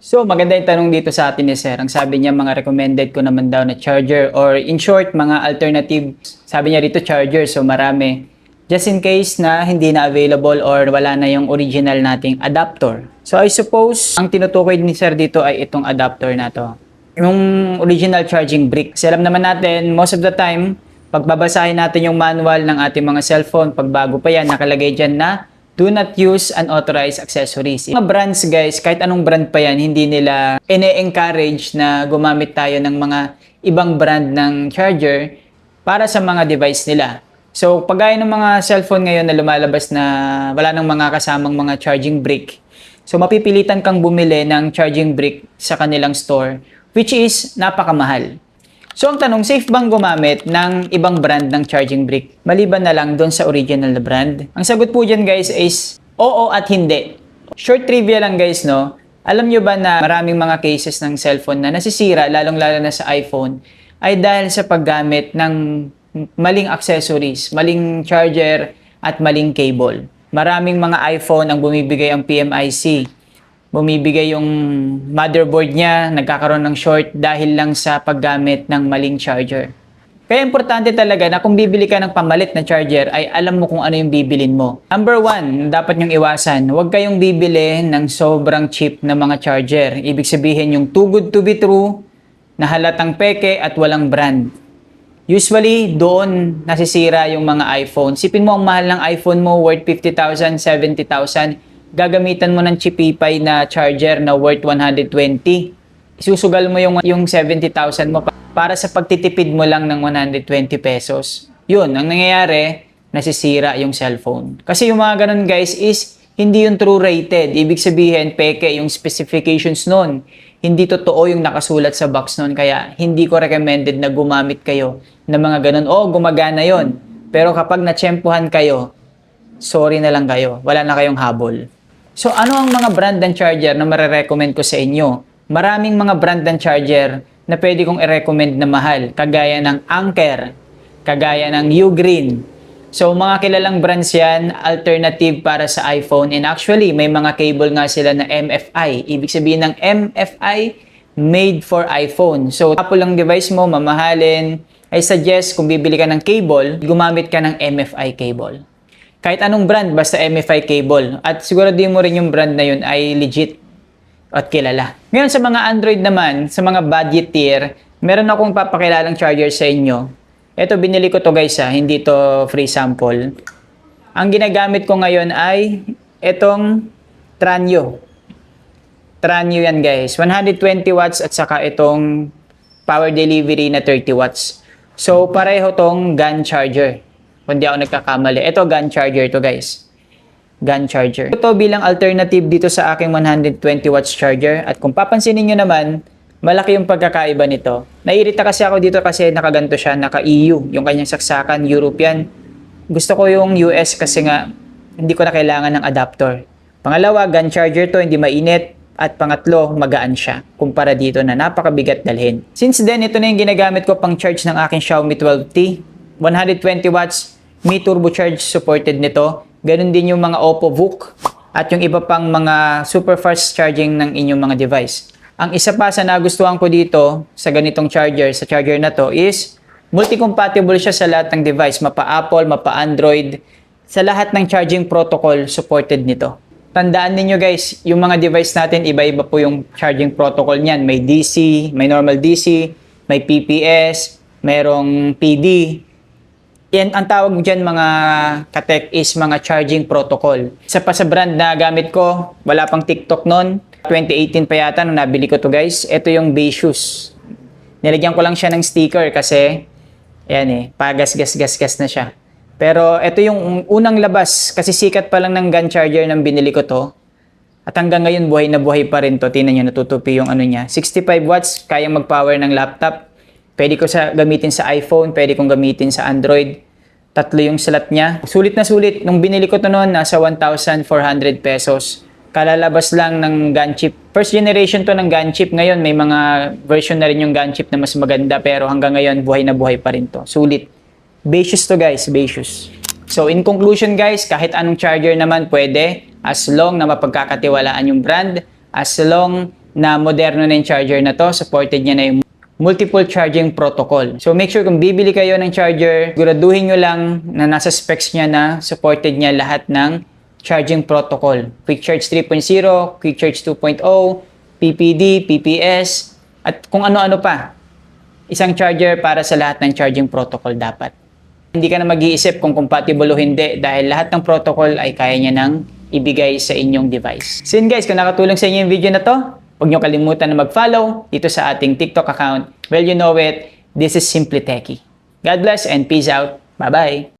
So, maganda yung tanong dito sa atin ni Sir. Ang sabi niya, mga recommended ko naman daw na charger or in short, mga alternative. Sabi niya dito charger, so marami. Just in case na hindi na available or wala na yung original nating adapter. So, I suppose, ang tinutukoy ni Sir dito ay itong adapter na to. Yung original charging brick. Kasi alam naman natin, most of the time, pag babasahin natin yung manual ng ating mga cellphone, pag bago pa yan, nakalagay dyan na do not use unauthorized accessories. Mga brands guys, kahit anong brand pa yan, hindi nila ine-encourage na gumamit tayo ng mga ibang brand ng charger para sa mga device nila. So, pagaya ng mga cellphone ngayon na lumalabas na wala nang mga kasamang mga charging brick, so mapipilitan kang bumili ng charging brick sa kanilang store, which is napakamahal. So, ang tanong, safe bang gumamit ng ibang brand ng charging brick maliban na lang doon sa original na brand? Ang sagot po dyan guys is oo at hindi. Short trivia lang guys, no? Alam nyo ba na maraming mga cases ng cellphone na nasisira, lalong-lalo na sa iPhone, ay dahil sa paggamit ng maling accessories, maling charger at maling cable. Maraming mga iPhone ang bumibigay ang PMIC. Bumibigay yung motherboard niya, nagkakaroon ng short dahil lang sa paggamit ng maling charger. Kaya importante talaga na kung bibili ka ng pamalit na charger ay alam mo kung ano yung bibilin mo. Number 1, dapat nyong iwasan, huwag kayong bibili ng sobrang cheap na mga charger. Ibig sabihin yung too good to be true, na halatang peke at walang brand. Usually, doon nasisira yung mga iPhone. Sipin mo ang mahal ng iPhone mo, worth 50,000, 70,000. Gagamitan mo ng chipipay na charger na worth 120. Isusugal mo yung 70,000 mo para sa pagtitipid mo lang ng 120 pesos. Yun, ang nangyayari, nasisira yung cellphone. Kasi yung mga ganun guys is hindi yung true rated. Ibig sabihin, peke yung specifications nun. Hindi totoo yung nakasulat sa box nun. Kaya hindi ko recommended na gumamit kayo ng mga ganun. O, gumagana yon. Pero kapag natsyempuhan kayo, sorry na lang kayo. Wala na kayong habol. So, ano ang mga brand ng charger na marirecommend ko sa inyo? Maraming mga brand ng charger na pwede kong i-recommend na mahal. Kagaya ng Anker, kagaya ng Ugreen. So, mga kilalang brands yan, alternative para sa iPhone. And actually, may mga cable nga sila na MFI. Ibig sabihin ng MFI, made for iPhone. So, Apple ang device mo, mamahalin. I suggest kung bibili ka ng cable, gumamit ka ng MFI cable. Kahit anong brand, basta MFI cable. At siguraduhin mo rin yung brand na yun ay legit at kilala. Ngayon sa mga Android naman, sa mga budget tier, meron akong papakilalang charger sa inyo. Ito, binili ko to guys hindi to free sample. Ang ginagamit ko ngayon ay itong Tranio. Tranio yan guys. 120 watts at saka itong power delivery na 30 watts. So, pareho tong GAN charger. Kung di ako nagkakamali. Ito, GAN charger to guys. GAN charger. Ito bilang alternative dito sa aking 120 watts charger. At kung papansinin nyo naman, malaki yung pagkakaiba nito. Naiirita kasi ako dito kasi nakaganto siya, naka-EU. Yung kanyang saksakan, European. Gusto ko yung US kasi nga, hindi ko na kailangan ng adapter. Pangalawa, GAN charger to, hindi mainit. At pangatlo, magaan siya. Kumpara dito na napakabigat dalhin. Since then, ito na yung ginagamit ko pang charge ng aking Xiaomi 12T. 120 watts, may turbocharge supported nito. Ganun din yung mga Oppo VOOC at yung iba pang mga super fast charging ng inyong mga device. Ang isa pa sa nagustuhan ko dito sa ganitong charger, sa charger na to is multi-compatible siya sa lahat ng device, mapa Apple, mapa Android. Sa lahat ng charging protocol supported nito. Tandaan niyo guys, yung mga device natin, iba-iba po yung charging protocol niyan. May DC, may normal DC, may PPS, merong PD. Yan, ang tawag dyan mga katek is mga charging protocol. Isa pa sa brand na gamit ko, wala pang TikTok noon. 2018 pa yata nung nabili ko to guys. Ito yung Beishus. Nilagyan ko lang siya ng sticker kasi, ayan pagas-gas-gas-gas na siya. Pero ito yung unang labas kasi sikat pa lang ng GAN charger nang binili ko to. At hanggang ngayon buhay na buhay pa rin to. Tingnan nyo, natutupi yung ano niya. 65 watts, kayang mag-power ng laptop. Pwede ko gamitin sa iPhone, pwede kong gamitin sa Android. Tatlo yung slot niya. Sulit na sulit. Nung binili ko to noon, nasa 1,400 pesos. Kalalabas lang ng GAN chip. First generation to ng GAN chip. Ngayon, may mga version na rin yung GAN chip na mas maganda. Pero hanggang ngayon, buhay na buhay pa rin to. Sulit. Beishus to guys, Beishus. So in conclusion guys, kahit anong charger naman pwede. As long na mapagkakatiwalaan yung brand. As long na moderno na yung charger na to. Supported niya na yung multiple charging protocol. So make sure kung bibili kayo ng charger, siguraduhin nyo lang na nasa specs niya na supported niya lahat ng charging protocol. Quick Charge 3.0, Quick Charge 2.0, PPD, PPS, at kung ano-ano pa. Isang charger para sa lahat ng charging protocol dapat. Hindi ka na mag-iisip kung compatible o hindi dahil lahat ng protocol ay kaya niya nang ibigay sa inyong device. So yun guys, kung nakatulong sa inyo yung video na to, huwag niyo kalimutan na mag-follow dito sa ating TikTok account. Well, you know it, this is Simply Techie. God bless and peace out. Bye-bye!